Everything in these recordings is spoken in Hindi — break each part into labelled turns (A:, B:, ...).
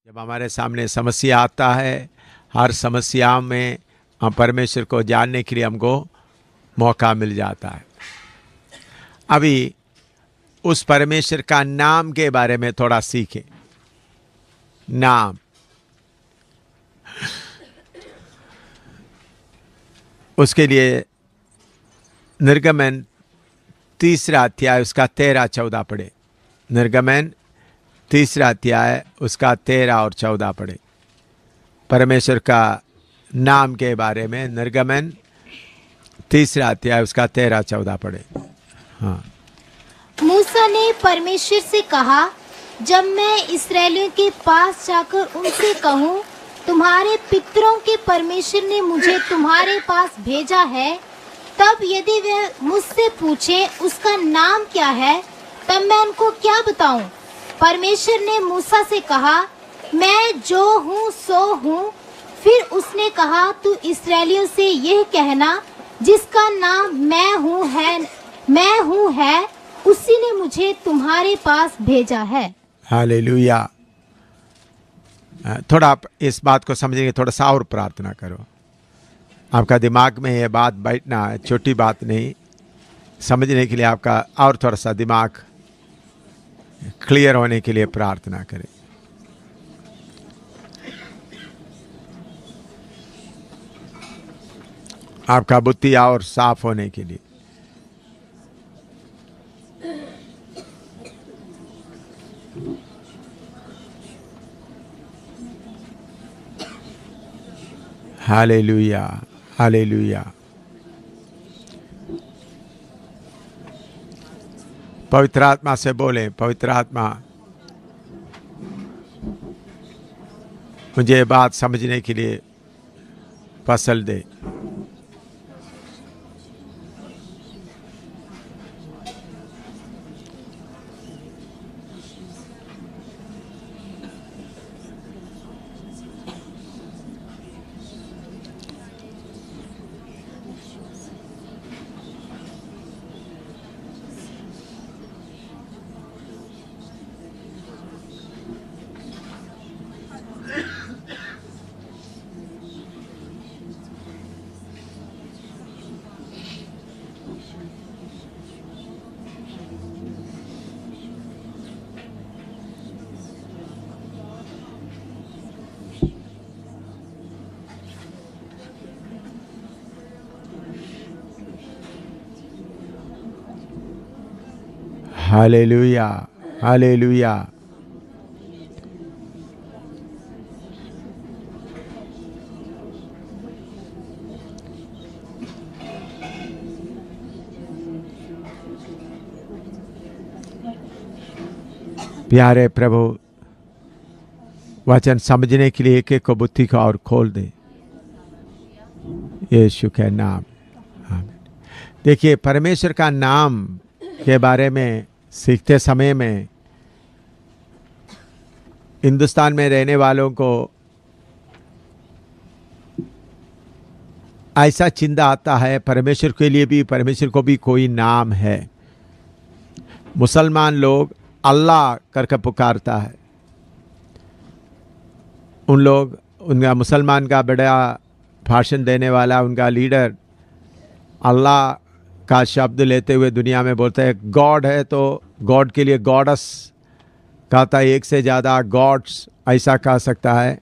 A: जब हमारे सामने समस्या आता है, हर समस्या में हम परमेश्वर को जानने के लिए हमको मौका मिल जाता है। अभी उस परमेश्वर का नाम के बारे में थोड़ा सीखें। नाम, उसके लिए निर्गमन 3 अध्याय उसका 13-14 पढ़े। निर्गमन 3 अध्याय उसका 13 और 14 पढ़े। परमेश्वर का नाम के बारे में निर्गमन 3 अध्याय उसका 13-14 पढ़े। हाँ।
B: मूसा ने परमेश्वर से कहा, जब मैं इस्राएलियों के पास जाकर उनसे कहूँ, तुम्हारे पितरों के परमेश्वर ने मुझे तुम्हारे पास भेजा है, तब यदि वे मुझसे पूछे उसका नाम क्या है, तब मैं उनको क्या बताऊं? परमेश्वर ने मूसा से कहा, मैं जो हूँ सो हूँ। फिर उसने कहा, तू इस्राएलियों से यह कहना, जिसका नाम मैं हूँ है, उसी ने मुझे तुम्हारे पास भेजा है।
A: हालेलुया। थोड़ा आप इस बात को समझेंगे, थोड़ा सा और प्रार्थना करो। आपका दिमाग में ये बात बैठना है, छोटी बात नहीं। समझने के लिए आपका और थोड़ा सा दिमाग क्लियर होने के लिए प्रार्थना करें। आपका बुद्धि और साफ होने के लिए। Hallelujah, hallelujah. पवित्र आत्मा से बोलें, पवित्र आत्मा मुझे बात समझने के लिए फसल दे। Hallelujah, hallelujah. प्यारे प्रभु, वचन समझने के लिए एक एक को बुद्धि को और खोल दे, यीशु के नाम। आमीन। देखिए, परमेश्वर का नाम के बारे में सीखते समय में हिंदुस्तान में रहने वालों को ऐसा चिंता आता है, परमेश्वर के लिए भी, परमेश्वर को भी कोई नाम है। मुसलमान लोग अल्लाह करके पुकारता है। उन लोग, उनका मुसलमान का बड़ा भाषण देने वाला उनका लीडर अल्लाह का शब्द लेते हुए दुनिया में बोलता है गॉड है, तो गॉड के लिए गॉडस कहता है, एक से ज़्यादा गॉड्स ऐसा कह सकता है।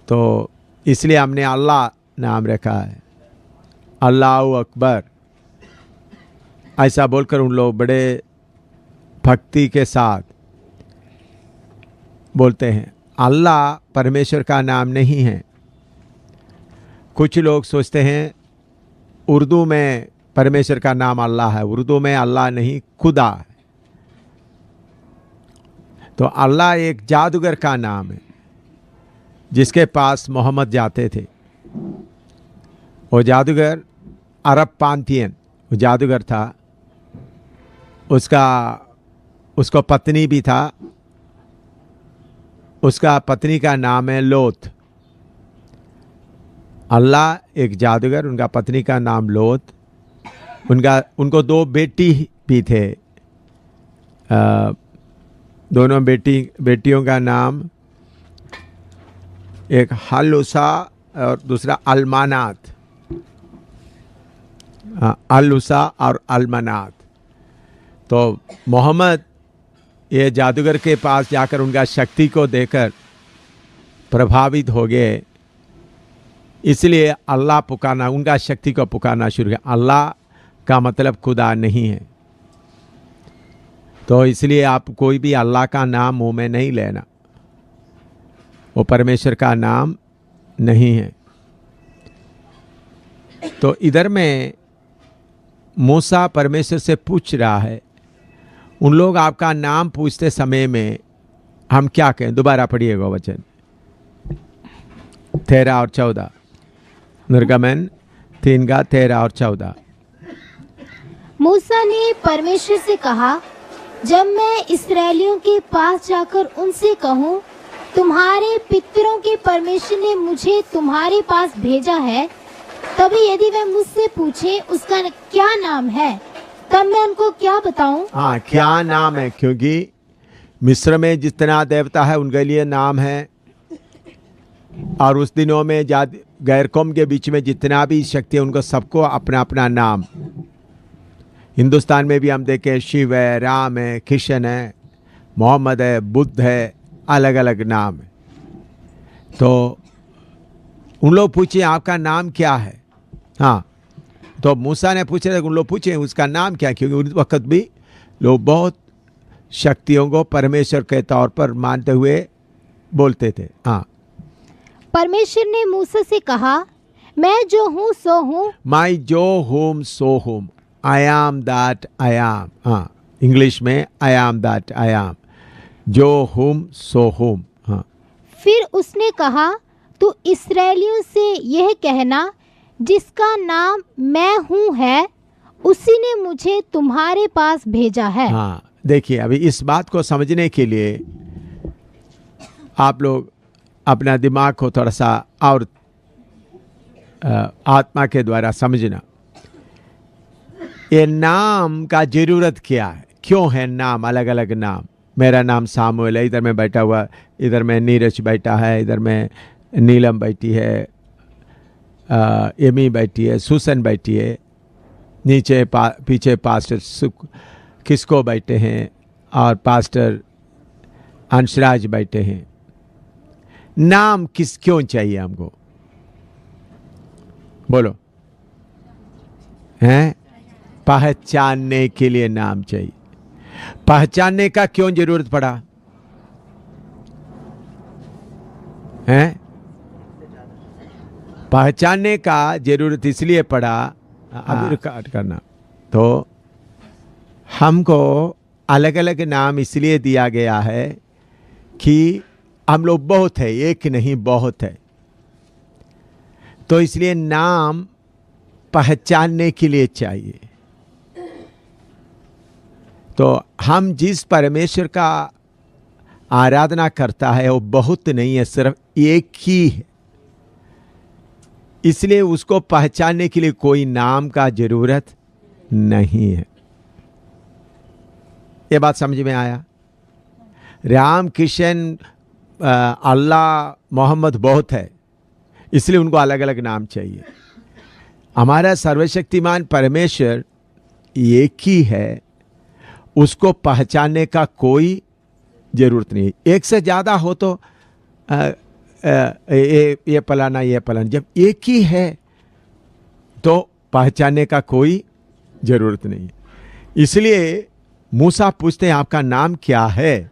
A: तो इसलिए हमने अल्लाह नाम रखा है, अल्लाह अकबर ऐसा बोलकर उन लोग बड़े भक्ति के साथ बोलते हैं। अल्लाह परमेश्वर का नाम नहीं है। कुछ लोग सोचते हैं उर्दू में परमेश्वर का नाम अल्लाह है, उर्दू में अल्लाह नहीं, खुदा है। तो अल्लाह एक जादूगर का नाम है जिसके पास मोहम्मद जाते थे। वो जादूगर अरब पांथियन, वो जादूगर था। उसको पत्नी भी था। उसका पत्नी का नाम है लोथ। अल्लाह एक जादूगर, उनका पत्नी का नाम लोथ। उनको 2 बेटी भी थे। दोनों बेटियों का नाम एक हलूसा और दूसरा अलमानात, अलूसा और अलमानात। तो मोहम्मद ये जादूगर के पास जाकर उनका शक्ति को देखकर प्रभावित हो गए, इसलिए अल्लाह पुकारना, उनका शक्ति को पुकारना शुरू किया। अल्लाह का मतलब खुदा नहीं है, तो इसलिए आप कोई भी अल्लाह का नाम मुंह में नहीं लेना, वो परमेश्वर का नाम नहीं है। तो इधर में मूसा परमेश्वर से पूछ रहा है, उन लोग आपका नाम पूछते समय में हम क्या कहें? दोबारा पढ़िएगा वचन 13 और 14, निर्गमन 3 का 13 और 14।
B: मूसा ने परमेश्वर से कहा, जब मैं इस्राएलियों के पास जाकर उनसे कहूँ, तुम्हारे पितरों के परमेश्वर ने मुझे तुम्हारे पास भेजा है, तभी यदि वह मुझसे पूछे उसका क्या नाम है, तब मैं उनको क्या बताऊं?
A: हाँ, क्या नाम है? क्योंकि मिस्र में जितना देवता है उनके लिए नाम है, और उस दिनों में गैर कौम के बीच में जितना भी शक्ति है उनको सबको अपना अपना नाम। हिंदुस्तान में भी हम देखें, शिव है, राम है, कृष्ण है, मोहम्मद है, बुद्ध है, अलग अलग नाम है। तो उन लोग पूछे आपका नाम क्या है? हाँ, तो मूसा ने पूछे, उन लोग पूछे उसका नाम क्या, क्योंकि उस वक्त भी लोग बहुत शक्तियों को परमेश्वर के तौर पर मानते हुए बोलते थे। हाँ,
B: परमेश्वर ने मूसा से कहा, मैं जो हूँ सो हूँ। मैं
A: जो हूँ सो हूँ, I am that I am. हाँ, इंग्लिश में I am that I am, जो हूँ सो हूँ। हाँ,
B: फिर उसने कहा, तू इस्राएलियों से यह कहना, जिसका नाम मैं हूँ है, उसी ने मुझे तुम्हारे पास भेजा है।
A: हाँ, देखिए, अभी इस बात को समझने के लिए आप लोग अपना दिमाग को थोड़ा सा और आत्मा के द्वारा समझना। ये नाम का जरूरत क्या है? क्यों है नाम, अलग अलग नाम? मेरा नाम सामुएल है, इधर में बैठा हुआ, इधर में नीरज बैठा है, इधर में नीलम बैठी है, एमी बैठी है, सुसन बैठी है, नीचे पीछे पास्टर किसको बैठे हैं, और पास्टर अंशराज बैठे हैं। नाम क्यों चाहिए हमको? बोलो। हैं? पहचानने के लिए नाम चाहिए। पहचानने का क्यों जरूरत पड़ा? हैं? पहचानने का जरूरत इसलिए पड़ा, अभी रिकॉर्ड करना, तो हमको अलग अलग नाम इसलिए दिया गया है कि हम लोग बहुत है, एक नहीं बहुत है। तो इसलिए नाम पहचानने के लिए चाहिए। तो हम जिस परमेश्वर का आराधना करता है वो बहुत नहीं है, सिर्फ एक ही है। इसलिए उसको पहचानने के लिए कोई नाम का जरूरत नहीं है। ये बात समझ में आया? राम, कृष्ण, अल्लाह, मोहम्मद बहुत है, इसलिए उनको अलग अलग नाम चाहिए। हमारा सर्वशक्तिमान परमेश्वर एक ही है, उसको पहचानने का कोई जरूरत नहीं। एक से ज़्यादा हो तो ये फलाना, ये फलाना। जब एक ही है तो पहचानने का कोई जरूरत नहीं। इसलिए मूसा पूछते हैं आपका नाम क्या है,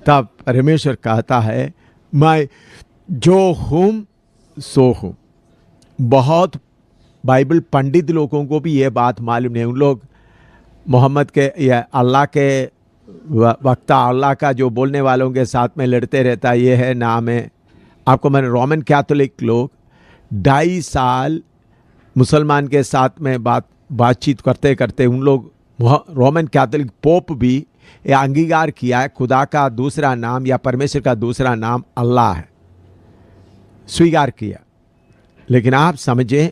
A: तब परमेश्वर कहता है मैं जो हूँ सो हूँ। बहुत बाइबल पंडित लोगों को भी ये बात मालूम नहीं। उन लोग मोहम्मद के या अल्लाह के वक्ता, अल्लाह का जो बोलने वालों के साथ में लड़ते रहता, ये है नाम है। आपको मैंने रोमन कैथोलिक लोग 2.5 साल मुसलमान के साथ में बातचीत करते करते उन लोग रोमन कैथोलिक पोप भी ये अंगीकार किया है, खुदा का दूसरा नाम या परमेश्वर का दूसरा नाम अल्लाह है, स्वीकार किया। लेकिन आप समझें,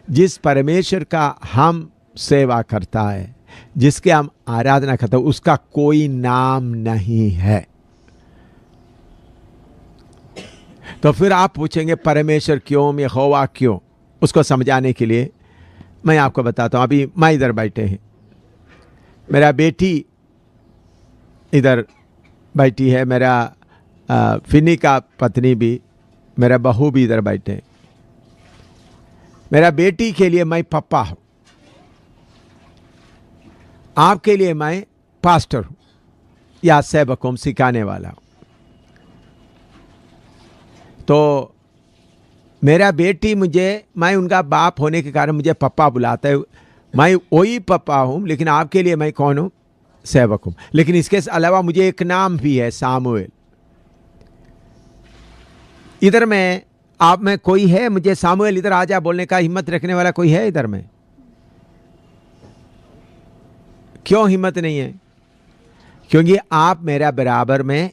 A: जिस परमेश्वर का हम सेवा करता है, जिसके हम आराधना करते हैं, उसका कोई नाम नहीं है। तो फिर आप पूछेंगे परमेश्वर क्यों, यहोवा क्यों? उसको समझाने के लिए मैं आपको बताता हूँ। अभी मैं इधर बैठे हैं, मेरा बेटी इधर बैठी है, मेरा फिनी का पत्नी भी, मेरा बहू भी इधर बैठे हैं। मेरा बेटी के लिए मैं पापा हूँ, आपके लिए मैं पास्टर हूँ या सेवक हूँ, सिखाने वाला हूँ। तो मेरा बेटी मुझे, मैं उनका बाप होने के कारण मुझे पापा बुलाता है। मैं वही पापा हूँ, लेकिन आपके लिए मैं कौन हूँ? सेवक हूँ। लेकिन इसके अलावा मुझे एक नाम भी है, सामुएल। इधर में आप में कोई है मुझे सामुएल इधर आ जा बोलने का हिम्मत रखने वाला कोई है इधर में? क्यों हिम्मत नहीं है? क्योंकि आप मेरा बराबर में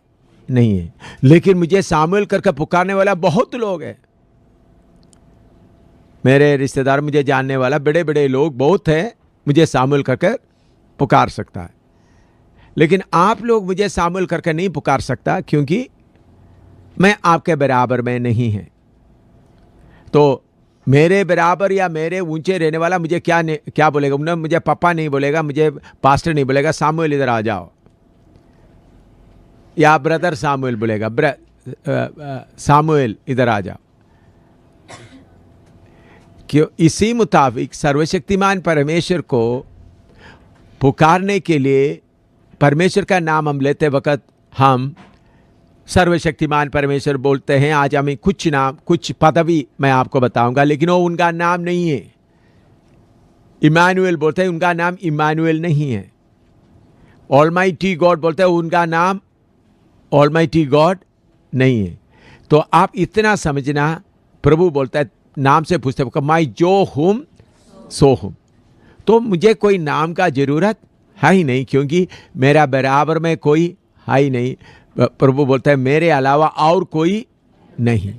A: नहीं है। लेकिन मुझे सामुएल करके पुकारने वाला बहुत लोग हैं। मेरे रिश्तेदार, मुझे जानने वाला बड़े बड़े लोग बहुत हैं, मुझे सामुएल करके पुकार सकता है। लेकिन आप लोग मुझे सामुएल करके नहीं पुकार सकता, क्योंकि मैं आपके बराबर में नहीं है। तो मेरे बराबर या मेरे ऊंचे रहने वाला मुझे क्या बोलेगा? उन्हें मुझे पापा नहीं बोलेगा, मुझे पास्टर नहीं बोलेगा, सामुएल इधर आ जाओ, या ब्रदर सामुएल बोलेगा, सामुएल इधर आ जाओ। क्यों? इसी मुताबिक सर्वशक्तिमान परमेश्वर को पुकारने के लिए, परमेश्वर का नाम हम लेते वक्त हम सर्वशक्तिमान परमेश्वर बोलते हैं। आज हमें कुछ नाम, कुछ पदवी मैं आपको बताऊंगा, लेकिन वो उनका नाम नहीं है। इमानुएल बोलते हैं, उनका नाम इमानुएल नहीं है। ऑलमाइटी गॉड बोलते हैं, उनका नाम ऑलमाइटी गॉड नहीं है। तो आप इतना समझना, प्रभु बोलता है, नाम से पूछते हैं, मैं जो हूं सो हूं। तो मुझे कोई नाम का जरूरत है ही नहीं, क्योंकि मेरा बराबर में कोई है ही नहीं। प्रभु बोलता है, मेरे अलावा और कोई नहीं।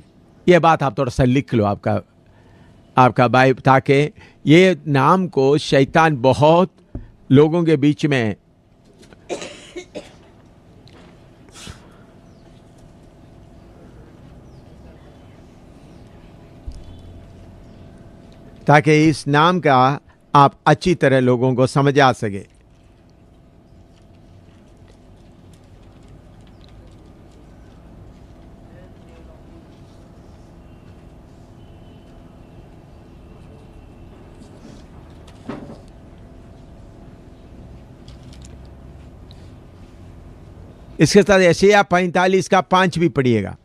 A: ये बात आप थोड़ा सा लिख लो आपका भाई, ताकि ये नाम को शैतान बहुत लोगों के बीच में ताकि इस नाम का आप अच्छी तरह लोगों को समझा सके। इसके साथ यशायाह 45 का 5 भी पढ़िएगा।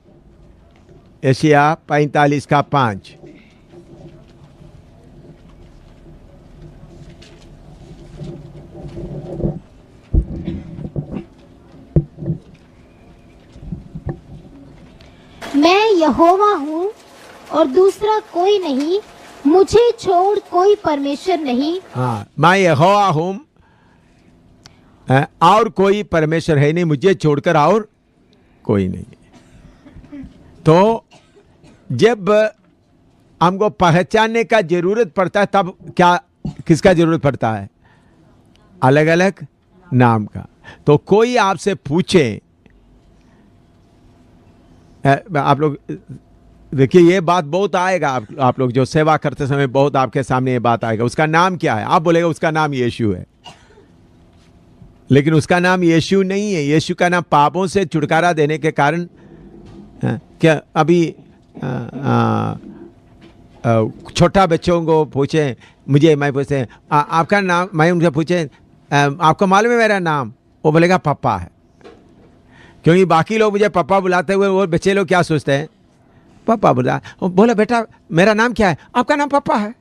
A: यशायाह 45 का 5।
B: मैं यहोवा हूँ और दूसरा कोई नहीं, मुझे छोड़ कोई परमेश्वर नहीं।
A: हाँ, मैं यहोवा हूँ और कोई परमेश्वर है नहीं, मुझे छोड़कर और कोई नहीं। तो जब हमको पहचानने का जरूरत पड़ता है, तब क्या किसका जरूरत पड़ता है? अलग अलग नाम का। तो कोई आपसे पूछे, आप लोग देखिए, ये बात बहुत आएगा, आप लोग जो सेवा करते समय बहुत आपके सामने ये बात आएगा, उसका नाम क्या है? आप बोलेगा उसका नाम यीशु है, लेकिन उसका नाम यीशु नहीं है। यीशु का नाम पापों से छुटकारा देने के कारण। क्या अभी छोटा बच्चों को पूछे, मैं पूछते आपका नाम, मैं उनसे पूछे आपको मालूम है मेरा नाम? वो बोलेगा पापा है। क्योंकि बाकी लोग मुझे पापा बुलाते हुए वो बच्चे लोग क्या सोचते हैं? पापा बोला बेटा मेरा नाम क्या है? आपका नाम पापा है।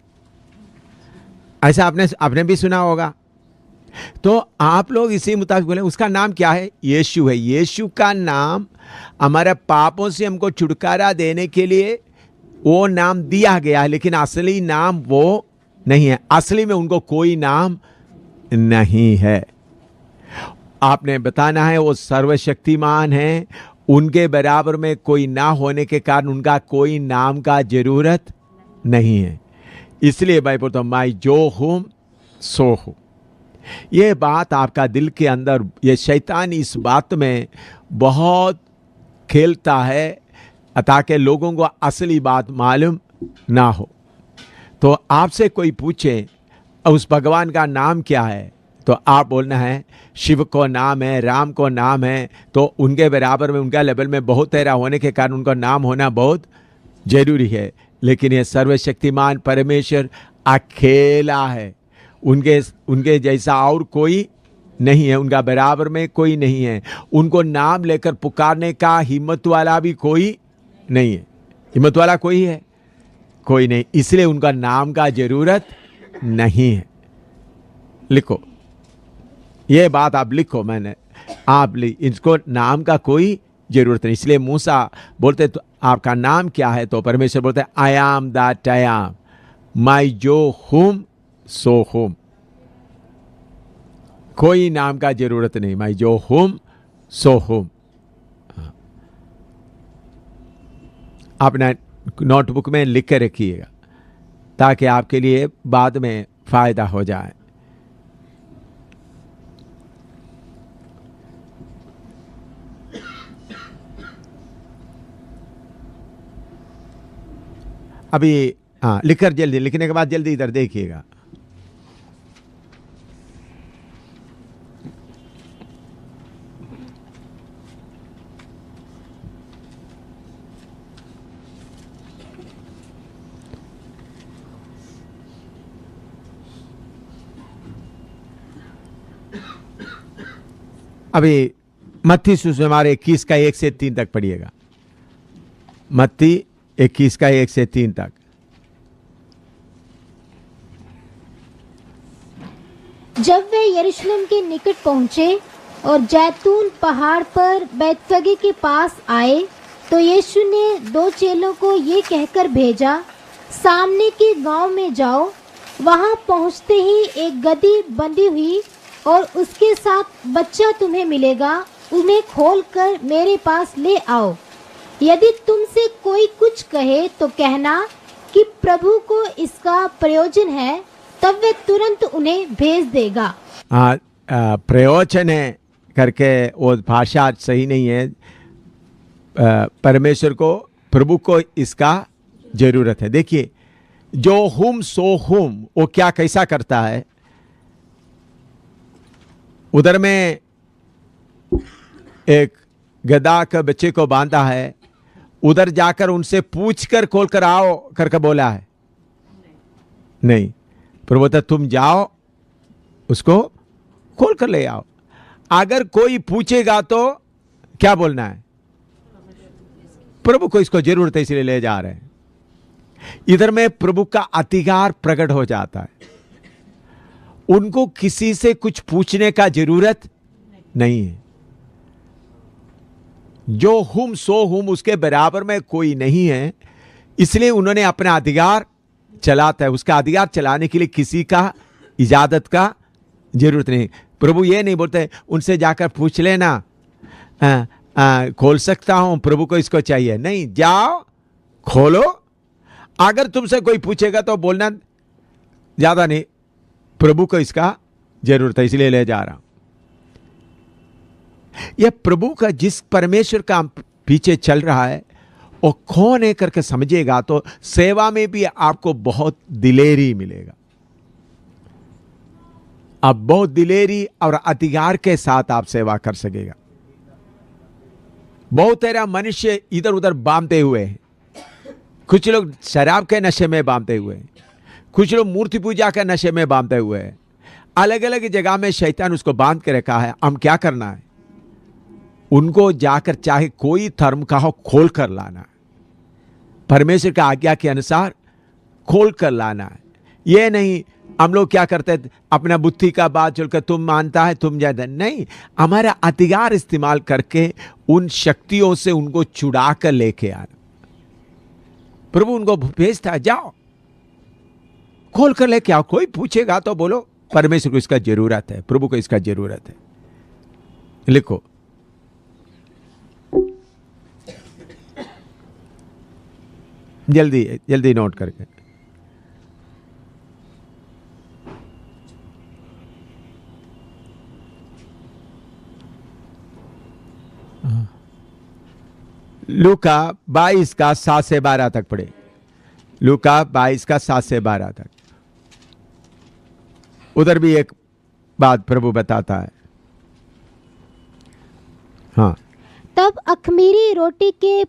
A: ऐसा आपने भी सुना होगा। तो आप लोग इसी मुताबिक बोले उसका नाम क्या है? यीशु है। यीशु का नाम हमारे पापों से हमको छुटकारा देने के लिए वो नाम दिया गया है, लेकिन असली नाम वो नहीं है। असली में उनको कोई नाम नहीं है। आपने बताना है वो सर्वशक्तिमान है, उनके बराबर में कोई ना होने के कारण उनका कोई नाम का जरूरत नहीं है। इसलिए भाई बोलता हूं, मैं जो हूं सो हूं। ये बात आपका दिल के अंदर, ये शैतान इस बात में बहुत खेलता है ताकि लोगों को असली बात मालूम ना हो। तो आपसे कोई पूछे उस भगवान का नाम क्या है, तो आप बोलना है शिव को नाम है, राम को नाम है, तो उनके बराबर में, उनका लेवल में बहुत तेरा होने के कारण उनका नाम होना बहुत जरूरी है। लेकिन ये सर्वशक्तिमान परमेश्वर अकेला है, उनके जैसा और कोई नहीं है, उनका बराबर में कोई नहीं है। उनको नाम लेकर पुकारने का हिम्मत वाला भी कोई नहीं है। हिम्मत वाला कोई है? कोई नहीं। इसलिए उनका नाम का जरूरत नहीं है। लिखो, ये बात आप लिखो, मैंने आप इसको नाम का कोई जरूरत नहीं। इसलिए मूसा बोलते तो आपका नाम क्या है, तो परमेश्वर बोलते I am that I am, मैं जो हूं सो हूं। कोई नाम का जरूरत नहीं, मैं जो हूं सो हूं। अपना नोटबुक में लिख के रखिएगा ताकि आपके लिए बाद में फायदा हो जाए। अभी हाँ, लिखकर जल्दी, लिखने के बाद जल्दी इधर देखिएगा। अभी मत्ती सुसमार 21 का 1 से 3 तक पढ़िएगा। मत्ती 21 का 1 से 3 तक।
B: जब वे यरूशलेम के निकट पहुंचे और जैतून पहाड़ पर बैतफगे के पास आए, तो यीशु ने 2 चेलों को ये कहकर भेजा, सामने के गांव में जाओ। वहां पहुंचते ही एक गदही बंधी हुई और उसके साथ बच्चा तुम्हें मिलेगा, उन्हें खोलकर मेरे पास ले आओ। यदि तुमसे कोई कुछ कहे तो कहना कि प्रभु को इसका प्रयोजन है, तब वे तुरंत उन्हें भेज देगा।
A: प्रयोजन है करके वो भाषा सही नहीं है। परमेश्वर को, प्रभु को इसका जरूरत है। देखिए, जो हुम सो हुम, वो क्या कैसा करता है। उधर में एक गधा के बच्चे को बांधा है, उधर जाकर उनसे पूछकर खोल कर आओ करके बोला है? नहीं, प्रभु तो तुम जाओ, उसको खोल कर ले आओ। अगर कोई पूछेगा तो क्या बोलना है? प्रभु को इसको जरूरत है इसलिए ले जा रहे हैं। इधर में प्रभु का अधिकार प्रकट हो जाता है। उनको किसी से कुछ पूछने का जरूरत नहीं है। जो हुम सो हुम, उसके बराबर में कोई नहीं है, इसलिए उन्होंने अपना अधिकार चलाता है। उसका अधिकार चलाने के लिए किसी का इजाजत का जरूरत नहीं। प्रभु ये नहीं बोलते उनसे जाकर पूछ लेना, खोल सकता हूं, प्रभु को इसको चाहिए। नहीं, जाओ खोलो। अगर तुमसे कोई पूछेगा तो बोलना ज्यादा नहीं, प्रभु को इसका जरूरत है इसलिए ले जा रहा हूं। यह प्रभु का, जिस परमेश्वर का पीछे चल रहा है वो कौन है करके समझेगा तो सेवा में भी आपको बहुत दिलेरी मिलेगा। आप बहुत दिलेरी और अधिकार के साथ आप सेवा कर सकेगा। बहुत तेरा मनुष्य इधर उधर बांधते हुए हैं। कुछ लोग शराब के नशे में बांधते हुए हैं, कुछ लोग मूर्ति पूजा के नशे में बांधते हुए हैं। अलग अलग जगह में शैतान उसको बांध के रखा है। हम क्या करना है? उनको जाकर चाहे कोई धर्म का हो, खोल कर लाना है। परमेश्वर का आज्ञा के अनुसार खोल कर लाना है। ये नहीं हम लोग क्या करते हैं, अपना बुद्धि का बात चलकर तुम मानता है तुम ज्यादा नहीं, हमारा अधिकार इस्तेमाल करके उन शक्तियों से उनको छुड़ा कर लेके आना। प्रभु उनको भेजता है, जाओ खोल कर लेके आओ। कोई पूछेगा तो बोलो परमेश्वर को इसका जरूरत है, प्रभु को इसका जरूरत है। लिखो, जल्दी जल्दी नोट करके। लूका 22 का 7 से 12 तक पढ़े। लूका 22 का 7 से 12 तक। उधर भी एक बात प्रभु बताता है। हाँ।
B: तब अख़मीरी रोटी के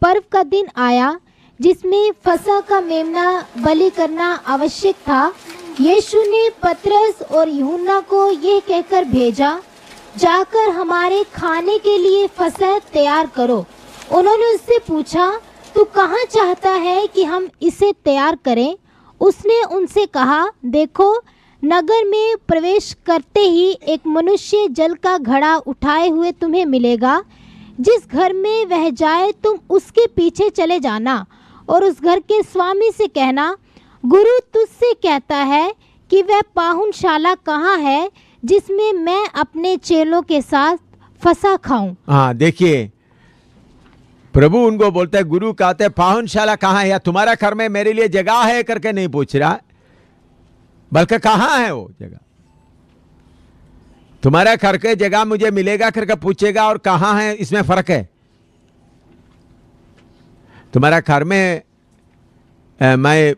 B: पर्व का दिन आया जिसमें फसह का मेमना बलि करना आवश्यक था। यीशु ने पतरस और यूहन्ना को यह कहकर भेजा, जाकर हमारे खाने के लिए फसह तैयार करो। उन्होंने उससे पूछा, तू कहाँ चाहता है कि हम इसे तैयार करें? उसने उनसे कहा, देखो, नगर में प्रवेश करते ही एक मनुष्य जल का घड़ा उठाए हुए तुम्हें मिलेगा। जिस घर में वह जाए तुम उसके पीछे चले जाना और उस घर के स्वामी से कहना, गुरु तुझसे कहता है कि वह पाहुनशाला कहाँ है जिसमें मैं अपने चेलों के साथ फसह खाऊं।
A: हाँ, देखिए प्रभु उनको बोलते हैं, गुरु कहते हैं पाहुनशाला कहाँ है, या तुम्हारा घर में मेरे लिए जगह है करके नहीं पूछ रहा, बल्कि कहाँ है वो जगह। तुम्हारा घर के जगह मुझे मिलेगा करके पूछेगा, और कहाँ है इसमें फर्क है। तुम्हारा घर में मैं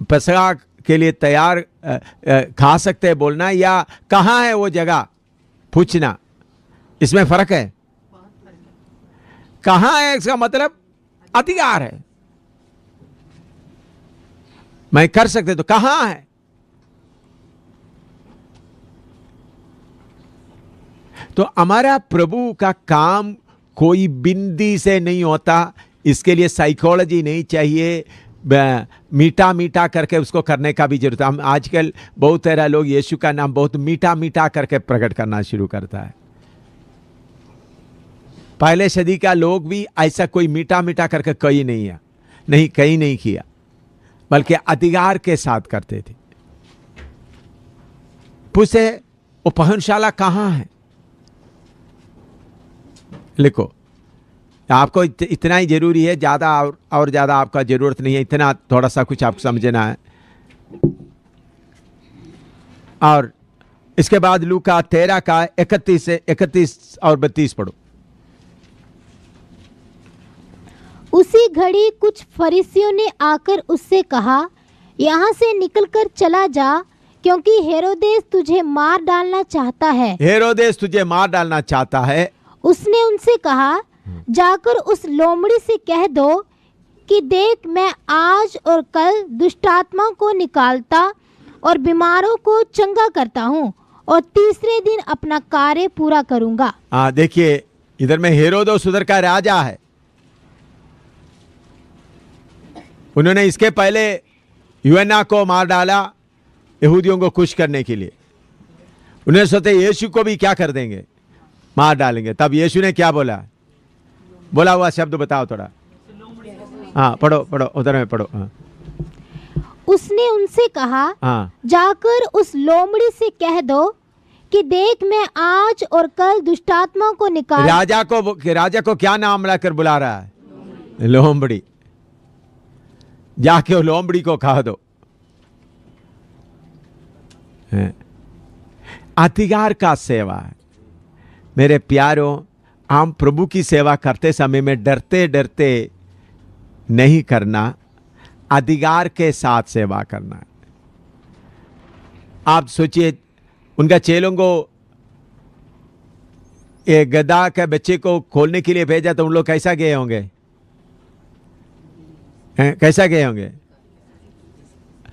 A: फसह के लिए तैयार खा सकते हैं बोलना, या कहाँ है वो जगह पूछना, इसमें फर्क है। कहाँ है इसका मतलब अधिकार है, मैं कर सकते, तो कहाँ है। तो हमारा प्रभु का काम कोई बिंदी से नहीं होता, इसके लिए साइकोलॉजी नहीं चाहिए, मीठा मीठा करके उसको करने का भी जरूरत है। हम आजकल बहुत सारे लोग यीशु का नाम बहुत मीठा मीठा करके प्रकट करना शुरू करता है। पहले सदी का लोग भी ऐसा कोई मीठा मीठा करके कहीं नहीं किया, बल्कि अधिकार के साथ करते थे। पूछे वो पाहुनशाला कहाँ है, लिखो। आपको इतना ही जरूरी है, ज्यादा और ज्यादा आपका जरूरत नहीं है, इतना थोड़ा सा कुछ आपको समझना है। और इसके बाद लूका 13 का 31 और 32 पढ़ो।
B: उसी घड़ी कुछ फरीसियों ने आकर उससे कहा, यहाँ से निकलकर चला जा, क्योंकि हेरोदेस तुझे मार डालना चाहता है।
A: हेरोदेस तुझे मार डालना चाहता है।
B: उसने उनसे कहा, जाकर उस लोमड़ी से कह दो कि देख, मैं आज और कल दुष्टात्मा को निकालता और बीमारों को चंगा करता हूँ, और तीसरे दिन अपना कार्य पूरा करूंगा।
A: देखिए इधर में हेरोदेस उधर का राजा है। उन्होंने इसके पहले यूहन्ना को मार डाला यहूदियों को खुश करने के लिए। उन्होंने सोचे यीशु को भी क्या कर देंगे, मार डालेंगे। तब यीशु ने क्या बोला हुआ शब्द बताओ थोड़ा। हाँ पढ़ो उधर में पढ़ो। हाँ।
B: उसने उनसे कहा,
A: हाँ।
B: जाकर उस लोमड़ी से कह दो कि देख, मैं आज और कल दुष्टात्मा को निकाल।
A: राजा को क्या नाम लाकर बुला रहा है? लोमड़ी। जाके लोमड़ी को कह दो। अधिकार का सेवा है। मेरे प्यारों, हम प्रभु की सेवा करते समय में डरते डरते नहीं करना, अधिकार के साथ सेवा करना है। आप सोचिए, उनका चेलों को एक गधा के बच्चे को खोलने के लिए भेजा तो उन लोग कैसा गए होंगे? कैसा गए होंगे?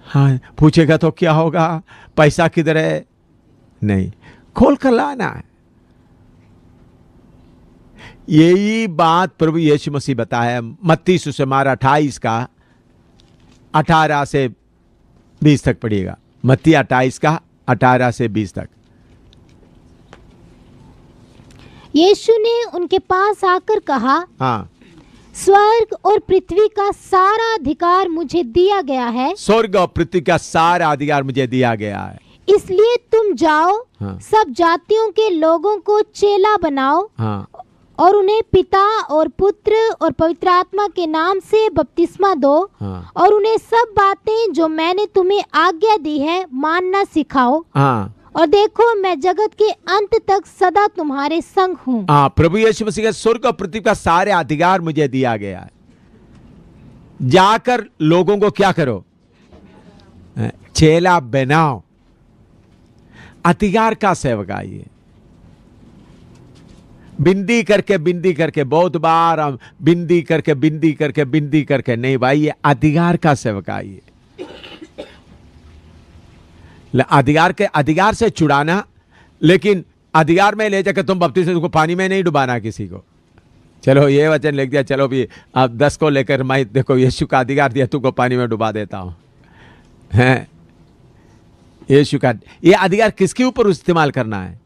A: हाँ, पूछेगा तो क्या होगा, पैसा किधर है? नहीं, खोल कर लाना है। यही बात प्रभु यीशु मसीह बताया मत्ती सुसमाचार 28 का 18 से 20 तक पढ़िएगा। मत्ती 28 का 18 से 20 तक।
B: यीशु ने उनके पास आकर कहा,
A: हाँ,
B: स्वर्ग और पृथ्वी का सारा अधिकार मुझे दिया गया है।
A: स्वर्ग और पृथ्वी का सारा अधिकार मुझे दिया गया है,
B: इसलिए तुम जाओ,
A: हाँ,
B: सब जातियों के लोगों को चेला बनाओ,
A: हाँ,
B: और उन्हें पिता और पुत्र और पवित्र आत्मा के नाम से बपतिस्मा दो,
A: हाँ,
B: और उन्हें सब बातें जो मैंने तुम्हें आज्ञा दी है मानना सिखाओ,
A: हाँ,
B: और देखो मैं जगत के अंत तक सदा तुम्हारे संग हूँ।
A: हाँ, प्रभु यीशु मसीह के स्वर्ग और पृथ्वी का सारे अधिकार मुझे दिया गया है। जाकर लोगों को क्या करो, चेला बनाओ। अधिकार का सेवका ये बिंदी करके बहुत बार हम बिंदी करके नहीं भाई, ये अधिकार का सेवका ये अधिकार से छुड़ाना, लेकिन अधिकार में ले जाकर तुम बपतिस्मा तुमको पानी में नहीं डुबाना किसी को। चलो ये वचन लिख दिया, चलो भी अब 10 को लेकर मैं देखो यीशु का अधिकार दिया, तुमको पानी में डुबा देता हूं। हैं, यीशु का ये अधिकार किसके ऊपर इस्तेमाल करना है?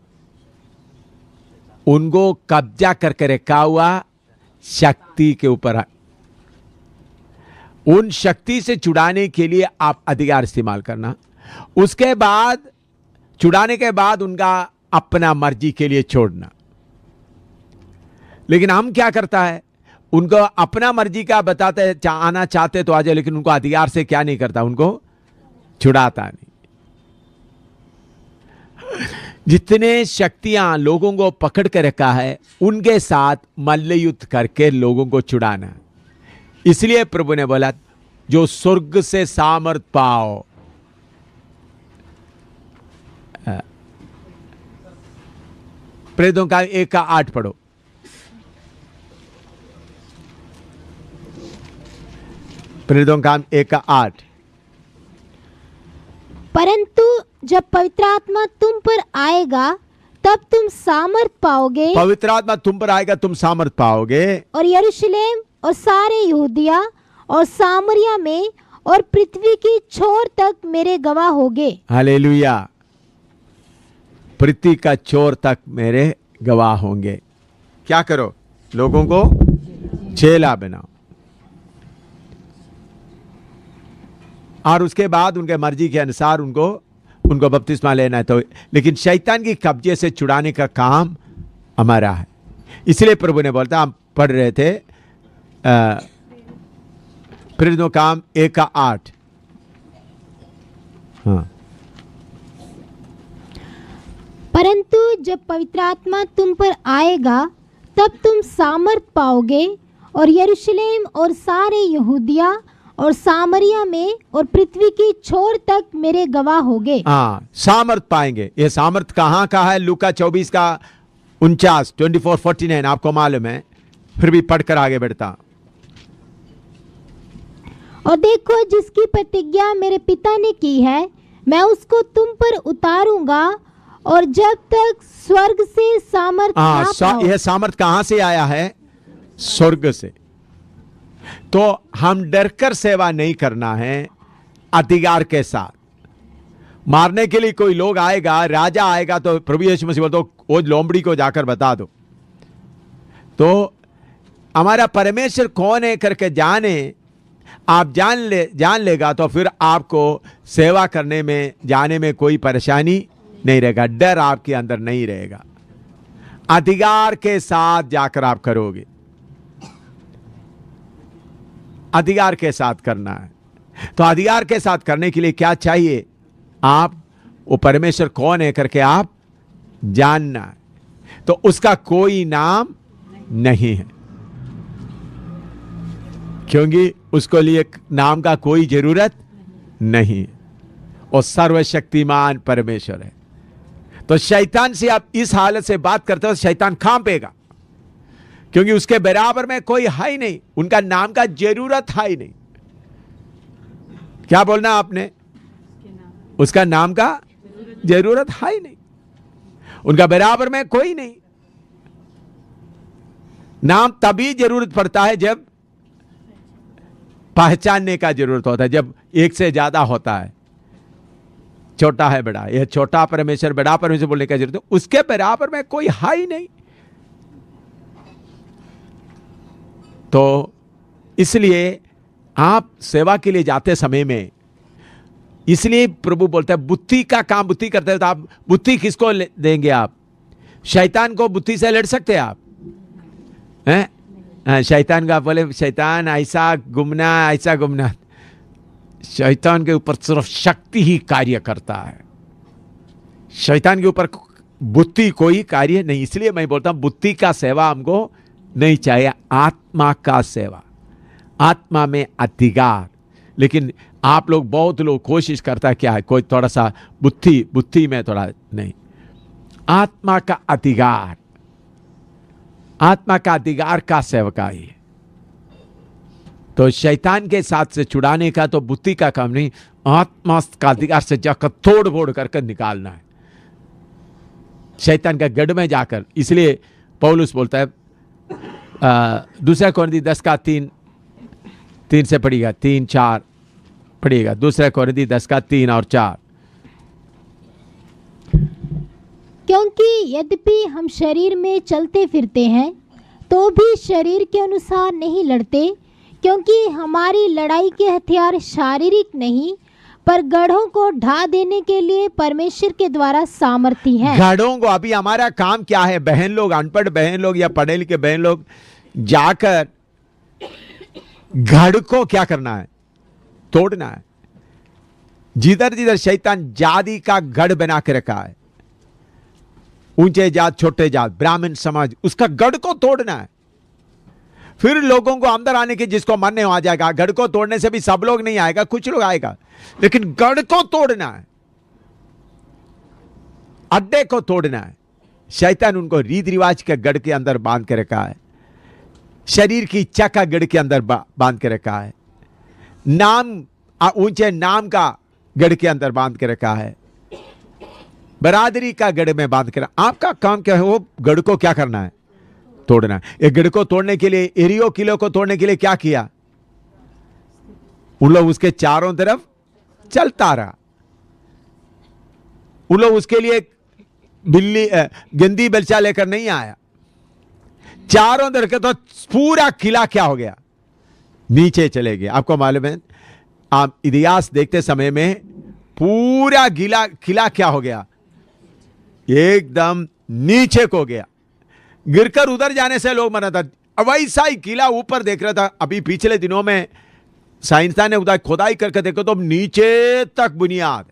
A: उनको कब्जा करके रखा हुआ शक्ति के ऊपर है। उन शक्ति से छुड़ाने के लिए आप अधिकार इस्तेमाल करना। उसके बाद छुड़ाने के बाद उनका अपना मर्जी के लिए छोड़ना। लेकिन हम क्या करता है, उनको अपना मर्जी का बताते आना चाहते तो आ जाए, लेकिन उनको अधिकार से क्या नहीं करता, उनको छुड़ाता नहीं। जितने शक्तियां लोगों को पकड़ कर रखा है उनके साथ मल्लयुद्ध करके लोगों को छुड़ाना। इसलिए प्रभु ने बोला जो स्वर्ग से सामर्थ पाओ। प्रेरितों का 1:8 पढ़ो। प्रेरितों का 1:8।
B: परंतु जब पवित्र आत्मा तुम पर आएगा तब तुम सामर्थ पाओगे।
A: पवित्र आत्मा तुम पर आएगा, तुम सामर्थ पाओगे।
B: और यरूशलेम और सारे यहूदिया और सामरिया में और पृथ्वी की छोर तक मेरे गवाह होगे।
A: हालेलुया। पृथ्वी का छोर तक मेरे गवाह होंगे। क्या करो, लोगों को चेला बनाओ। और उसके बाद उनके मर्जी के अनुसार उनको बपतिस्मा लेना है। तो लेकिन शैतान की कब्जे से छुड़ाने का काम हमारा है। इसलिए प्रभु ने बोलता, हम पढ़ रहे थे प्रेरितों का काम 1:8। हाँ।
B: परंतु जब पवित्र आत्मा तुम पर आएगा तब तुम सामर्थ पाओगे और यरूशलेम और सारे यहूदिया और सामरिया में और पृथ्वी की छोर तक मेरे गवाह होगे।
A: हाँ, सामर्थ पाएंगे। ये सामर्थ कहाँ का है? लूका 24:49, 24:49 आपको मालूम है, फिर भी पढ़कर आगे बढ़ता।
B: और देखो जिसकी प्रतिज्ञा मेरे पिता ने की है मैं उसको तुम पर उतारूंगा और जब तक स्वर्ग से सामर्थ ना पाओ।
A: यह सामर्थ कहाँ से आया है? स्वर्ग से। तो हम डरकर सेवा नहीं करना है, अधिकार के साथ। मारने के लिए कोई लोग आएगा, राजा आएगा, तो प्रभु यीशु मसीह बोलते वो लोमड़ी को जाकर बता दो। तो हमारा परमेश्वर कौन है करके जाने, आप जान लेगा तो फिर आपको सेवा करने में जाने में कोई परेशानी नहीं रहेगा, डर आपके अंदर नहीं रहेगा। अधिकार के साथ जाकर आप करोगे, अधिकार के साथ करना है। तो अधिकार के साथ करने के लिए क्या चाहिए? आप वो परमेश्वर कौन है करके आप जानना है। तो उसका कोई नाम नहीं है, क्योंकि उसको लिए नाम का कोई जरूरत नहीं। और सर्वशक्तिमान परमेश्वर है। तो शैतान से आप इस हालत से बात करते हो, शैतान कांपेगा, क्योंकि उसके बराबर में कोई है ही नहीं, उनका नाम का जरूरत है ही नहीं। क्या बोलना आपने? उसका नाम का जरूरत है ही नहीं, उनका बराबर में कोई नहीं। नाम तभी जरूरत पड़ता है जब पहचानने का जरूरत होता है, जब एक से ज्यादा होता है, छोटा है बड़ा, यह छोटा परमेश्वर बड़ा परमेश्वर बोलने का जरूरत है, उसके बराबर में कोई है ही नहीं। तो इसलिए आप सेवा के लिए जाते समय में, इसलिए प्रभु बोलते हैं बुद्धि का काम बुद्धि करते हैं। तो आप बुद्धि किसको देंगे? आप शैतान को बुद्धि से लड़ सकते हैं आप हैं? शैतान का बोले शैतान ऐसा घूमना, शैतान के ऊपर सिर्फ शक्ति ही कार्य करता है। शैतान के ऊपर बुद्धि कोई कार्य नहीं। इसलिए मैं बोलता हूं बुद्धि का सेवा हमको नहीं चाहिए, आत्मा का सेवा, आत्मा में अधिकार। लेकिन आप लोग, बहुत लोग कोशिश करता है क्या है, कोई थोड़ा सा बुद्धि में थोड़ा नहीं, आत्मा का अधिकार, आत्मा का अधिकार का सेवकाई है। तो शैतान के साथ से छुड़ाने का तो बुद्धि का काम नहीं, आत्मा का अधिकार से जाकर तोड़ फोड़ करके निकालना है शैतान का गढ़ में जाकर। इसलिए पौलुस बोलता है, दूसरा कोरिन्थी 10 का 3 से पढ़िएगा, 3-4 पढ़िएगा। दूसरा कोरिन्थी 10 का 3 और 4।
B: क्योंकि यद्यपि हम शरीर में चलते फिरते हैं तो भी शरीर के अनुसार नहीं लड़ते, क्योंकि हमारी लड़ाई के हथियार शारीरिक नहीं पर गढ़ों को ढा देने के लिए परमेश्वर के द्वारा सामर्थी हैं।
A: गढ़ों को, अभी हमारा काम क्या है, बहन लोग, अनपढ़ बहन लोग या पढ़े लिखे बहन लोग जाकर गढ़ को क्या करना है, तोड़ना है। जिधर जिधर शैतान जाति का गढ़ बना के रखा है, ऊंचे जात छोटे जात ब्राह्मण समाज, उसका गढ़ को तोड़ना है। फिर लोगों को अंदर आने की जिसको मन नहीं आ जाएगा। गढ़ को तोड़ने से भी सब लोग नहीं आएगा, कुछ लोग आएगा, लेकिन गढ़ को तोड़ना है, अड्डे को तोड़ना है। शैतान उनको रीति रिवाज के गढ़ के अंदर बांध के रखा है, शरीर की इच्छा का गढ़ के अंदर बांध के रखा है, नाम, ऊंचे नाम का गढ़ के अंदर बांध के रखा है, बरादरी का गढ़ में बांध के रखा। आपका काम क्या है, वो गढ़ को क्या करना है, तोड़ना है। एक गढ़ को तोड़ने के लिए, एरियो किलो को तोड़ने के लिए क्या किया, उन लोग उसके चारों तरफ चलता रहा। उन लोग उसके लिए बिल्ली गंदी बलचा लेकर नहीं आया, चारों तरफ के तो पूरा किला क्या हो गया, नीचे चले गए। आपको मालूम है, आप इतिहास देखते समय में पूरा किला क्या हो गया, एकदम नीचे को गया। गिरकर उधर जाने से लोग मना था, अब वैसा ही किला ऊपर देख रहा था। अभी पिछले दिनों में साइंसदान ने उधर खोदाई करके देखो तो नीचे तक बुनियाद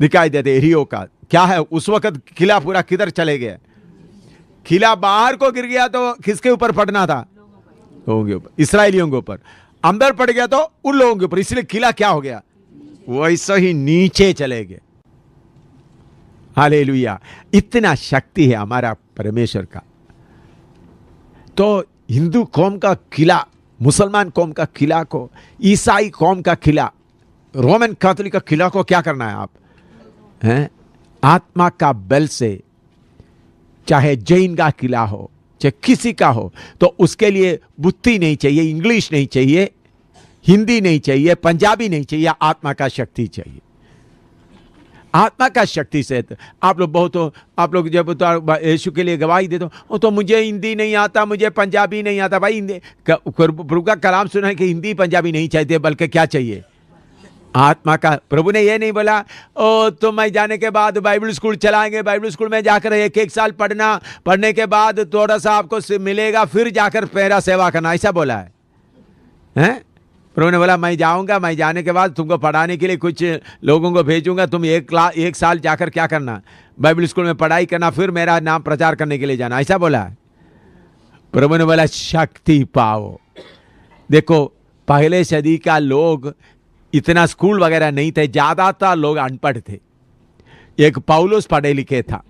A: दिखाई देते एरियो का। क्या है, उस वक्त किला पूरा किधर चले गए, किला बाहर को गिर गया तो किसके ऊपर पड़ना था, लोगों के ऊपर, इस्राएलियों के ऊपर। अंदर पड़ गया तो उन लोगों के ऊपर, इसलिए किला क्या हो गया, वैसे ही नीचे चले गए। हालेलुया, इतना शक्ति है हमारा परमेश्वर का। तो हिंदू कौम का किला, मुसलमान कौम का किला को, ईसाई कौम का किला, रोमन कैथोलिक का किला को क्या करना है आप हैं, आत्मा का बल से, चाहे जैन का किला हो चाहे किसी का हो, तो उसके लिए बुद्धि नहीं चाहिए, इंग्लिश नहीं चाहिए, हिंदी नहीं चाहिए, पंजाबी नहीं चाहिए, आत्मा का शक्ति चाहिए। आत्मा का शक्ति से आप लोग बहुत हो, आप लोग जब तो यीशु के लिए गवाही दे दो, तो मुझे हिंदी नहीं आता, मुझे पंजाबी नहीं आता। भाई हिंदी प्रभु का कलाम सुना है कि हिंदी पंजाबी नहीं चाहिए, बल्कि क्या चाहिए, आत्मा का। प्रभु ने ये नहीं बोला ओ तुम जाने के बाद बाइबल स्कूल चलाएंगे, बाइबल स्कूल में जाकर एक साल पढ़ना, पढ़ने के बाद थोड़ा सा आपको मिलेगा, फिर जाकर मेरा सेवा करना, ऐसा बोला है, हैं? प्रभु ने बोला मैं जाऊंगा, मैं जाने के बाद तुमको पढ़ाने के लिए कुछ लोगों को भेजूंगा, तुम एक साल जाकर क्या करना, बाइबल स्कूल में पढ़ाई करना, फिर मेरा नाम प्रचार करने के लिए जाना, ऐसा बोला है। प्रभु ने बोला शक्ति पाओ। देखो पहले सदी का लोग इतना स्कूल वगैरह नहीं थे, ज़्यादातर लोग अनपढ़ थे। एक पौलुस पढ़े लिखे था,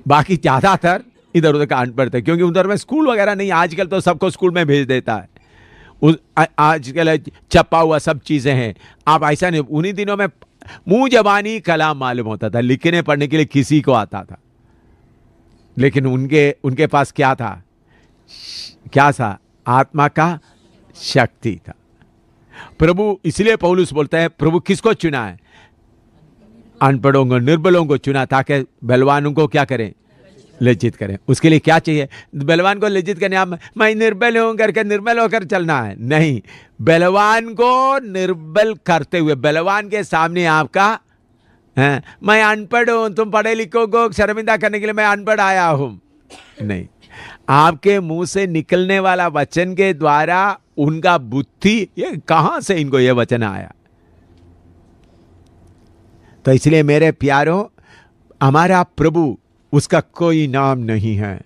A: बाकी ज़्यादातर इधर उधर का अनपढ़ थे, क्योंकि उधर में स्कूल वगैरह नहीं। आजकल तो सबको स्कूल में भेज देता है, आजकल छपा हुआ सब चीज़ें हैं। आप ऐसा नहीं, उन्हीं दिनों में मुंह जबानी कलाम मालूम होता था, लिखने पढ़ने के लिए किसी को आता था, लेकिन उनके पास क्या था, क्या था, आत्मा का शक्ति था। प्रभु, इसलिए पौलुस बोलता है प्रभु किसको चुना है, अनपढ़ों को, निर्बलों को चुना, ताकि बलवानों को क्या करें, लज्जित करें। उसके लिए क्या चाहिए, बलवान को लज्जित करने, आप मैं निर्बल हूं करके निर्बल होकर चलना है नहीं, बलवान को निर्बल करते हुए, बलवान के सामने आपका है, मैं अनपढ़ हूं, तुम पढ़े लिखो को शर्मिंदा करने के लिए मैं अनपढ़ आया हूं, नहीं। आपके मुंह से निकलने वाला वचन के द्वारा उनका बुद्धि, ये कहां से इनको ये वचन आया। तो इसलिए मेरे प्यारों, हमारा प्रभु, उसका कोई नाम नहीं है।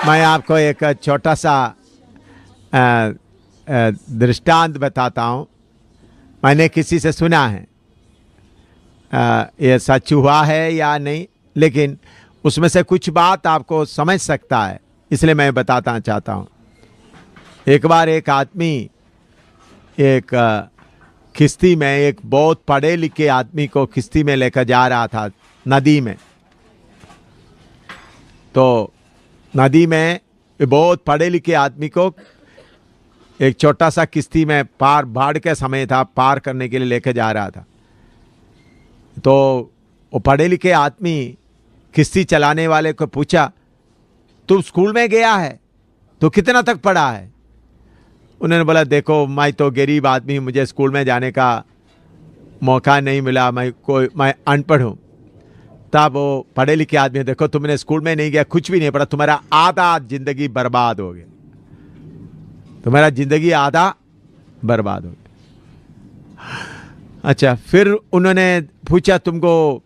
A: मैं आपको एक छोटा सा दृष्टांत बताता हूँ। मैंने किसी से सुना है, ये सच हुआ है या नहीं, लेकिन उसमें से कुछ बात आपको समझ सकता है, इसलिए मैं बताना चाहता हूँ। एक बार एक आदमी एक किश्ती में, एक बहुत पढ़े लिखे आदमी को किश्ती में लेकर जा रहा था नदी में। तो नदी में बहुत पढ़े लिखे आदमी को एक छोटा सा किश्ती में पार, बाढ़ के समय था, पार करने के लिए लेकर जा रहा था। तो वो पढ़े लिखे आदमी किश्ती चलाने वाले को पूछा, तू स्कूल में गया है, तो कितना तक पढ़ा है? उन्होंने बोला, देखो मैं तो गरीब आदमी, मुझे स्कूल में जाने का मौका नहीं मिला, मैं अनपढ़ हूँ। तब वो पढ़े लिखे आदमी, देखो तुमने स्कूल में नहीं गया, कुछ भी नहीं पढ़ा, तुम्हारा आधा जिंदगी बर्बाद हो गया, तुम्हारा जिंदगी आधा बर्बाद हो गया। अच्छा, फिर उन्होंने पूछा, तुमको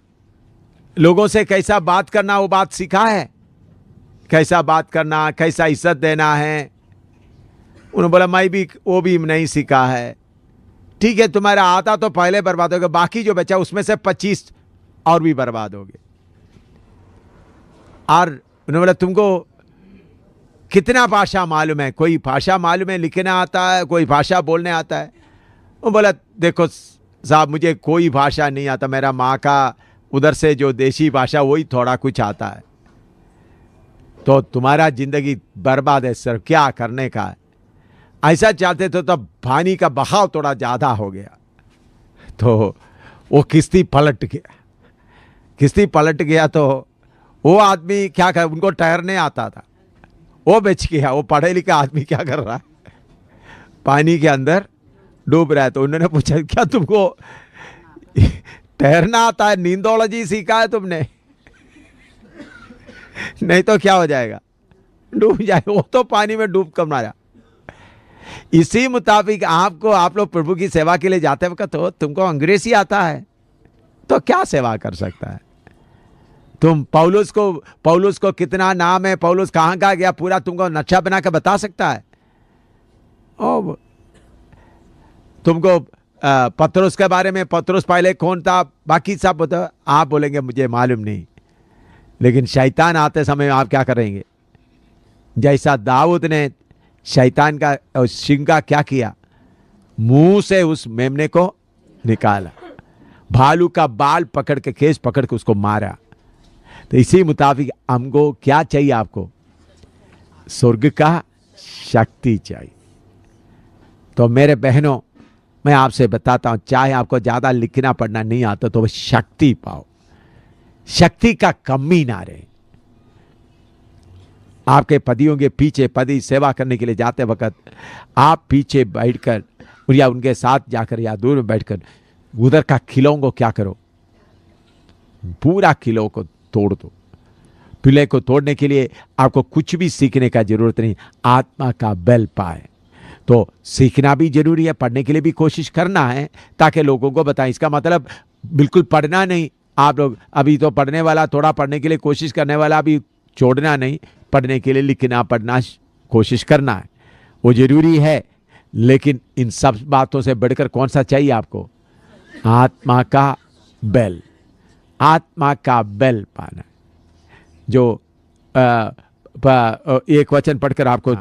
A: लोगों से कैसा बात करना वो बात सीखा है? कैसा बात करना, कैसा इज्जत देना है? उन्होंने बोला, मैं भी वो भी नहीं सीखा है। ठीक है, तुम्हारा आधा तो पहले बर्बाद हो गया, बाकी जो बचा उसमें से 25 और भी बर्बाद हो गए। और उन्होंने बोला, तुमको कितना भाषा मालूम है? कोई भाषा मालूम है, लिखना आता है, कोई भाषा बोलने आता है? वो बोला, देखो साहब, मुझे कोई भाषा नहीं आता, मेरा माँ का उधर से जो देशी भाषा वही थोड़ा कुछ आता है। तो तुम्हारा जिंदगी बर्बाद है सर, क्या करने का है? ऐसा चाहते तो तब पानी का बहाव थोड़ा ज़्यादा हो गया, तो वो किश्ती पलट गया। किश्ती पलट गया तो वो आदमी क्या कर, उनको तैरने आता था, वो बच गया। वो पढ़े लिखा आदमी क्या कर रहा है, पानी के अंदर डूब रहा है। तो उन्होंने पूछा, क्या तुमको तैरना आता है? नींदोलॉजी सीखा है तुमने? नहीं तो क्या हो जाएगा, डूब जाएगा। वो तो पानी में डूब कर मारा। इसी मुताबिक आपको, आप लोग प्रभु की सेवा के लिए जाते वक्त तो तुमको अंग्रेजी आता है तो क्या सेवा कर सकता है? तुम पौलुस को कितना नाम है, पौलुस कहाँ का गया, पूरा तुमको नक्शा बना कर बता सकता है। ओ, तुमको पतरस के बारे में, पतरस पहले कौन था, बाकी सब बता, आप बोलेंगे मुझे मालूम नहीं। लेकिन शैतान आते समय आप क्या करेंगे? जैसा दाऊद ने शैतान का सिंह का क्या किया, मुंह से उस मेमने को निकाला, भालू का बाल पकड़ के, केस पकड़ के उसको मारा। तो इसी मुताबिक हमको क्या चाहिए? आपको स्वर्ग का शक्ति चाहिए। तो मेरे बहनों, मैं आपसे बताता हूं, चाहे आपको ज्यादा लिखना पढ़ना नहीं आता तो शक्ति पाओ, शक्ति का कमी ना रहे। आपके पतियों के पीछे, पति सेवा करने के लिए जाते वक्त आप पीछे बैठकर या उनके साथ जाकर या दूर में बैठकर उधर का किलों को क्या करो, पूरा किलो को तोड़ दो। पिले को तोड़ने के लिए आपको कुछ भी सीखने का जरूरत नहीं, आत्मा का बल पाए। तो सीखना भी जरूरी है, पढ़ने के लिए भी कोशिश करना है ताकि लोगों को बताएं। इसका मतलब बिल्कुल पढ़ना नहीं। आप लोग अभी तो पढ़ने वाला, थोड़ा पढ़ने के लिए कोशिश करने वाला अभी छोड़ना नहीं, पढ़ने के लिए लिखना पढ़ना कोशिश करना है, वो जरूरी है। लेकिन इन सब बातों से बढ़कर कौन सा चाहिए आपको? आत्मा का बेल, आत्मा का बेल पाना। जो एक वचन पढ़कर आपको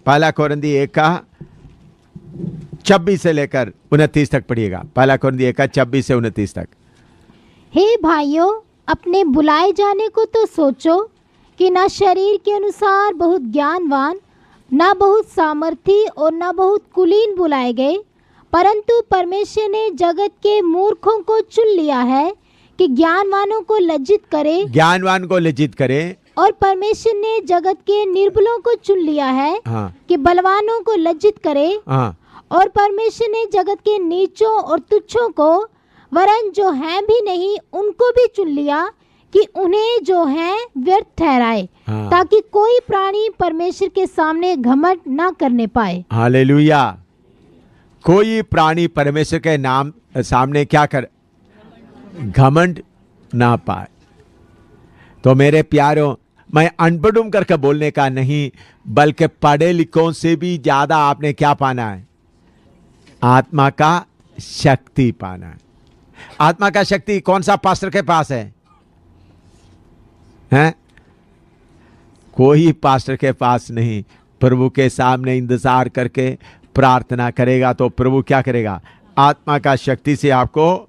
A: पहला कोरिन्थी 1:26 से लेकर 29 तक पढ़िएगा। पहला कोरिन्थी 1:26 से 29 तक।
B: हे भाइयों, अपने बुलाए जाने को तो सोचो कि न शरीर के अनुसार बहुत ज्ञानवान, न बहुत सामर्थी और न बहुत कुलीन बुलाए गए, परंतु परमेश्वर ने जगत के मूर्खों को चुन लिया है कि ज्ञानवानों को लज्जित करे,
A: ज्ञानवान को लज्जित करे।
B: और परमेश्वर ने जगत के निर्बलों को चुन लिया है कि बलवानों को लज्जित करे। और परमेश्वर ने जगत के नीचों और तुच्छों को, वरन जो हैं भी नहीं, उनको भी चुन लिया कि उन्हें जो हैं व्यर्थ ठहराए, ताकि कोई प्राणी परमेश्वर के सामने घमंड ना करने पाए।
A: हालेलुया। कोई प्राणी परमेश्वर के नाम सामने क्या कर, घमंड ना पाए। तो मेरे प्यारों, मैं अनपढ़ करके बोलने का नहीं, बल्कि पढ़े लिखों से भी ज्यादा आपने क्या पाना है? आत्मा का शक्ति पाना है। आत्मा का शक्ति कौन सा पास्टर के पास है? हैं? कोई पास्टर के पास नहीं। प्रभु के सामने इंतजार करके प्रार्थना करेगा तो प्रभु क्या करेगा? आत्मा का शक्ति से आपको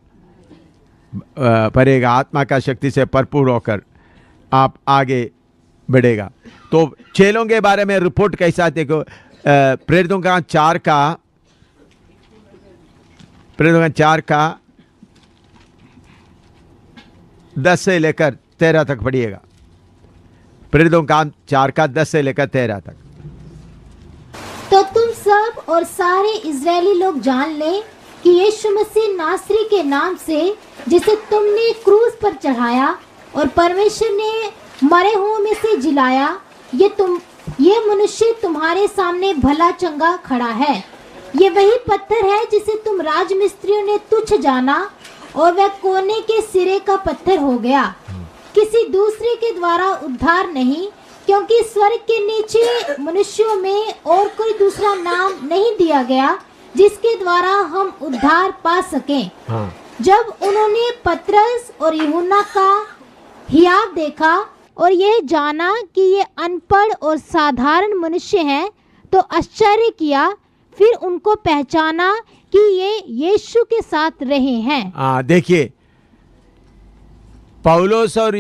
A: भरेगा। आत्मा का शक्ति से भरपूर होकर आप आगे बढ़ेगा। तो चेलों के बारे में रिपोर्ट कैसा? देखो, प्रेरितों का 4 का 10 से लेकर 13 तक पढ़िएगा। प्रेरितों का 4 का 10 से लेकर 13 तक।
B: तो तुम सब और सारे इजरायली लोग जान लें कि यीशु मसीह नासरी के नाम से, जिसे तुमने क्रूस पर चढ़ाया और परमेश्वर ने मरे हुओं में से जिलाया, ये मनुष्य तुम्हारे सामने भला चंगा खड़ा है। ये वही पत्थर है जिसे तुम राजमिस्त्रियों ने तुच्छ जाना, और वह कोने के सिरे का पत्थर हो गया। किसी दूसरे के द्वारा उद्धार नहीं, क्योंकि स्वर्ग के नीचे मनुष्यों में और कोई दूसरा नाम नहीं दिया गया जिसके द्वारा हम उद्धार पा सकें। जब उन्होंने पतरस और यूहन्ना का हियाव देखा और यह जाना कि ये अनपढ़ और साधारण मनुष्य हैं, तो आश्चर्य किया। फिर उनको पहचाना कि ये यीशु के साथ रहे हैं।
A: देखिए, पौलुस और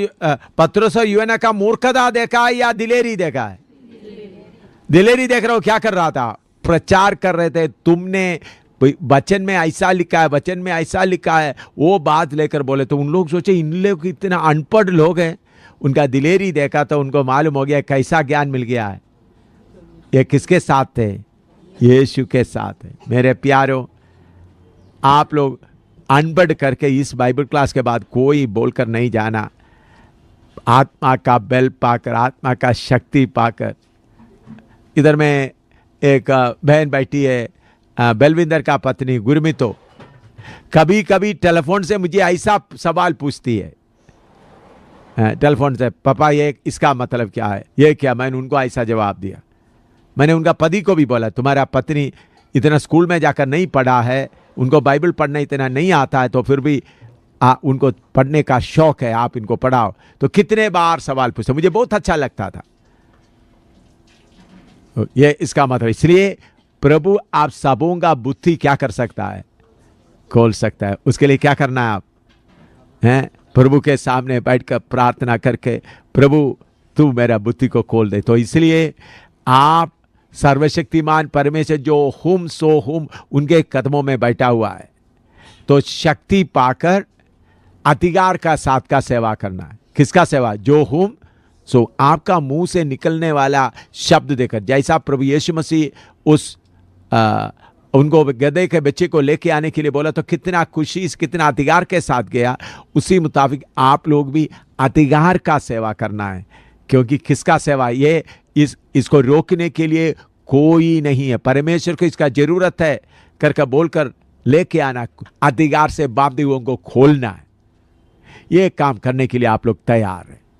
A: पतरस और यूहन्ना का मूर्खता देखा है या दिलेरी देखा है? दिलेरी देख रहा हो। क्या कर रहा था? प्रचार कर रहे थे। तुमने वचन में ऐसा लिखा है, वचन में ऐसा लिखा है, वो बात लेकर बोले तो उन लोग सोचे इन लोग इतना अनपढ़ लोग हैं। उनका दिलेरी देखा तो उनको मालूम हो गया कैसा ज्ञान मिल गया है। ये किसके साथ थे? यीशु के साथ है। मेरे प्यारों, आप लोग अनपढ़ करके इस बाइबल क्लास के बाद कोई बोलकर नहीं जाना। आत्मा का बल पाकर, आत्मा का शक्ति पाकर। इधर में एक बहन बैठी है, बलविंदर का पत्नी गुरमीतो। कभी कभी टेलीफोन से मुझे ऐसा सवाल पूछती है, टेलीफोन से, पापा ये इसका मतलब क्या है, ये क्या? मैंने उनको ऐसा जवाब दिया। मैंने उनका पति को भी बोला, तुम्हारा पत्नी इतना स्कूल में जाकर नहीं पढ़ा है, उनको बाइबल पढ़ना इतना नहीं आता है, तो फिर भी उनको पढ़ने का शौक है, आप इनको पढ़ाओ। तो कितने बार सवाल पूछते, मुझे बहुत अच्छा लगता था। ये इसका मतलब, इसलिए प्रभु आप सबों का बुद्धि क्या कर सकता है? खोल सकता है। उसके लिए क्या करना है? आप हैं प्रभु के सामने बैठकर प्रार्थना करके, प्रभु तू मेरा बुद्धि को खोल दे। तो इसलिए आप सर्वशक्तिमान परमेश्वर जो हुम सो हुम उनके कदमों में बैठा हुआ है, तो शक्ति पाकर अधिकार का साथ का सेवा करना है। किसका सेवा? जो हुम सो, आपका मुंह से निकलने वाला शब्द देकर, जैसा प्रभु यीशु मसीह उस उनको गधे के बच्चे को लेके आने के लिए बोला तो कितना खुशी, कितना अधिकार के साथ गया, उसी मुताबिक आप लोग भी अधिकार का सेवा करना है। क्योंकि किसका सेवा? ये इसको रोकने के लिए कोई नहीं है। परमेश्वर को इसका जरूरत है करके बोलकर लेके आना, अधिकार से बाप दिवों को खोलना है। ये काम करने के लिए आप लोग तैयार हैं।